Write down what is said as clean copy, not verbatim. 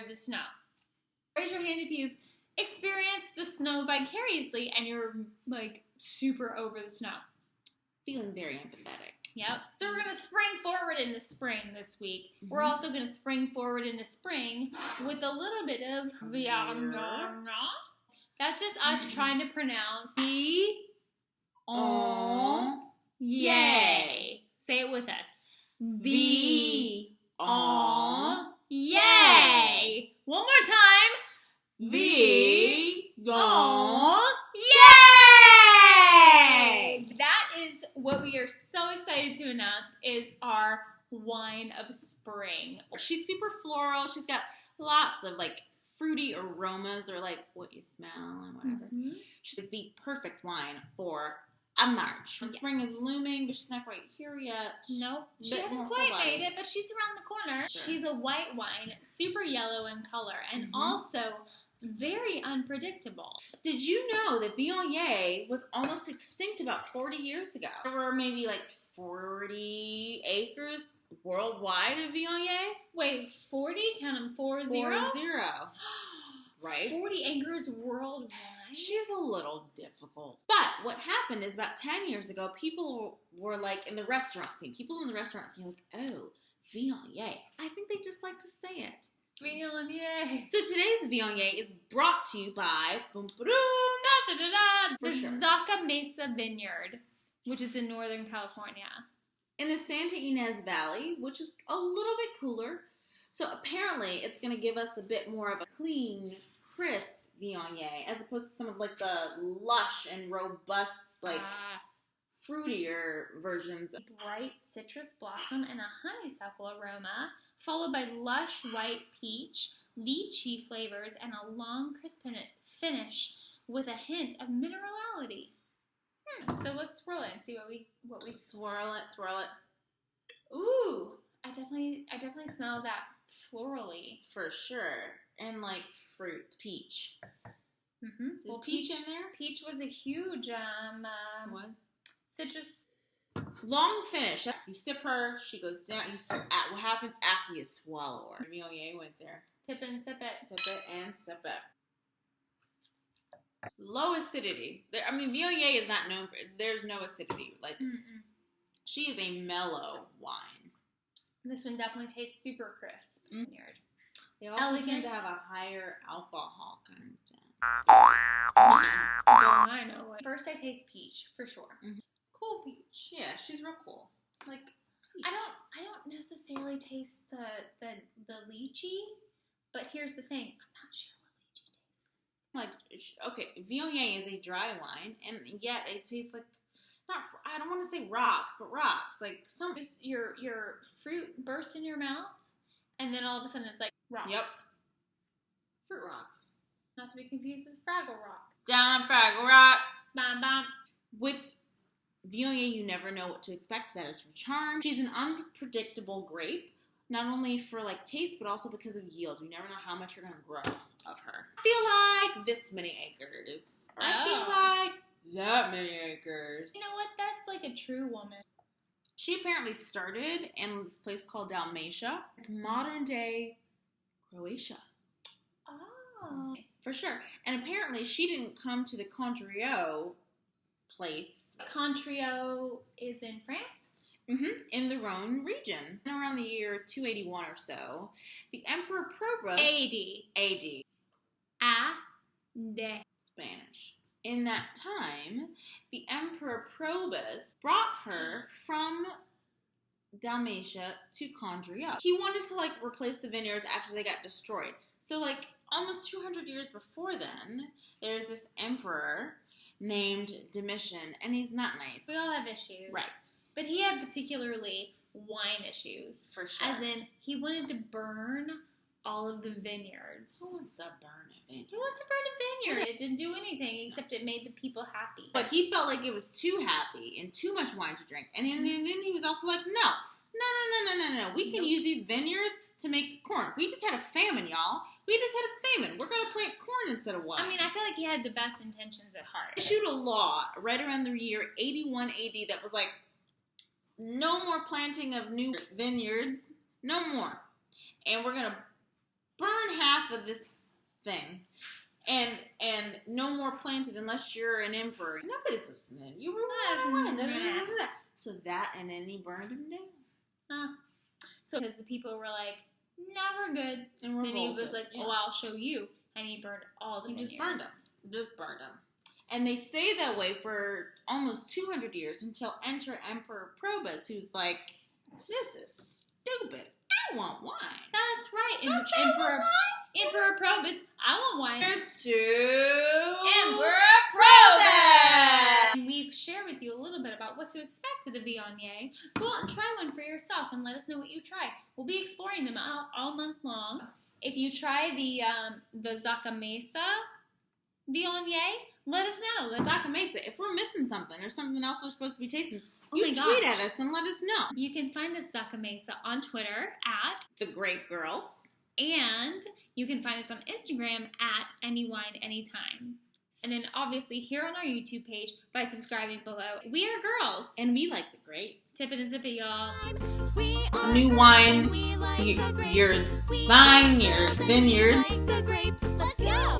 the snow. Raise your hand if you've experienced the snow vicariously and you're like super over the snow. Feeling very empathetic. Yep. So we're going to spring forward into spring this week. Mm-hmm. We're also going to spring forward into spring with a little bit of Viognier. That's just us trying to pronounce Vee-on-YAY. Say it with us. Vee-on-YAY. One more time. Vee-on-YAY. That is what we are so excited to announce is our wine of spring. She's super floral. She's got lots of like fruity aromas or like what you smell and whatever. Mm-hmm. She's the perfect wine for a March. Spring is looming, but she's not quite here yet. Nope. She hasn't quite made it, but she's around the corner. Sure. She's a white wine, super yellow in color, and also very unpredictable. Did you know that Vee-on-YAY was almost extinct about 40 years ago? There were maybe like 40 acres worldwide of Vee-on-YAY. Wait, 40? Count them 40? 40. Right? 40 acres worldwide? She's a little difficult. But what happened is about 10 years ago, people were like in the restaurant scene. People in the restaurant scene were like, oh, Vee-on-YAY. I think they just like to say it. Vee-on-YAY. So today's Viognier is brought to you by the Zaca Mesa Vineyard, which is in Northern California. In the Santa Ynez Valley, which is a little bit cooler. So apparently it's going to give us a bit more of a clean, crisp Viognier, as opposed to some of like the lush and robust, like fruitier versions. Bright citrus blossom and a honeysuckle aroma, followed by lush white peach, lychee flavors, and a long crisp finish with a hint of minerality. So let's swirl it and see what we swirl it. Ooh, I definitely smell that florally. For sure. And like fruit, peach. Mm-hmm. Is peach in there? Peach was a huge citrus. Long finish. You sip her, she goes down. What happens after you swallow her? Viognier went there. Tip and sip it. Tip it and sip it. Low acidity. Viognier is not known for. There's no acidity. Like she is a mellow wine. This one definitely tastes super crisp. They also tend to have a higher alcohol content. Don't I know it? First, I taste peach for sure. Cool peach. Yeah, she's real cool. Like peach. I don't necessarily taste the lychee, but here's the thing: I'm not sure what lychee tastes like. Okay, Viognier is a dry wine, and yet it tastes like I don't want to say rocks, but rocks. Like your fruit bursts in your mouth, and then all of a sudden it's like rocks. Yep. Fruit rocks. Not to be confused with Fraggle Rock. Down Fraggle Rock. Bam bam. With Viognier, you never know what to expect. That is her charm. She's an unpredictable grape, not only for like taste, but also because of yield. You never know how much you're gonna grow of her. I feel like this many acres. I feel like that many acres. You know what? That's like a true woman. She apparently started in this place called Dalmatia. It's modern day Croatia. Oh. For sure. And apparently she didn't come to the Contreau place. Contreau is in France? In the Rhone region. Around the year 281 or so, the Emperor Probus... AD. Spanish. In that time, the Emperor Probus brought her from Dalmatia to Contreau. He wanted to like replace the vineyards after they got destroyed. So like almost 200 years before then, there's this emperor named Domitian, and he's not nice. We all have issues. Right. But he had particularly wine issues. For sure. As in, he wanted to burn all of the vineyards. Who wants to burn a vineyard? Who wants to burn a vineyard? It didn't do anything except it made the people happy. But he felt like it was too happy and too much wine to drink. And then he was also like, no. We can use these vineyards to make corn. We just had a famine, y'all. We just had a famine. We're going to plant corn instead of wine. I mean, I feel like he had the best intentions at heart. He issued a law right around the year 81 AD that was like, no more planting of new vineyards. No more. And we're going to burn half of this thing. And no more planted unless you're an emperor. Nobody's listening. You were one. So that, and then he burned him down. So because the people were like, no, we're good. And then he was like, oh, I'll show you. And he burned all the vineyards. Just burned them. And they stay that way for almost 200 years until enter Emperor Probus, who's like, this is stupid. I want wine. That's right. Don't you want wine? Emperor Probus, I want wine. Here's to Emperor Probus! And we've shared with you a little bit about what to expect with the Viognier. Go out and try one for yourself and let us know what you try. We'll be exploring them all month long. If you try the Zacamesa Viognier, let us know. Zacamesa. If we're missing something or something else we're supposed to be tasting, tweet at us and let us know. You can find the Zacamesa on Twitter at the Grape Girls. And you can find us on Instagram at AnyWineAnytime. And then obviously here on our YouTube page by subscribing below. We are girls. And we like the grapes. Tip it and zip it, y'all. New wine, yurts, vineyard. Like the grapes. Let's go.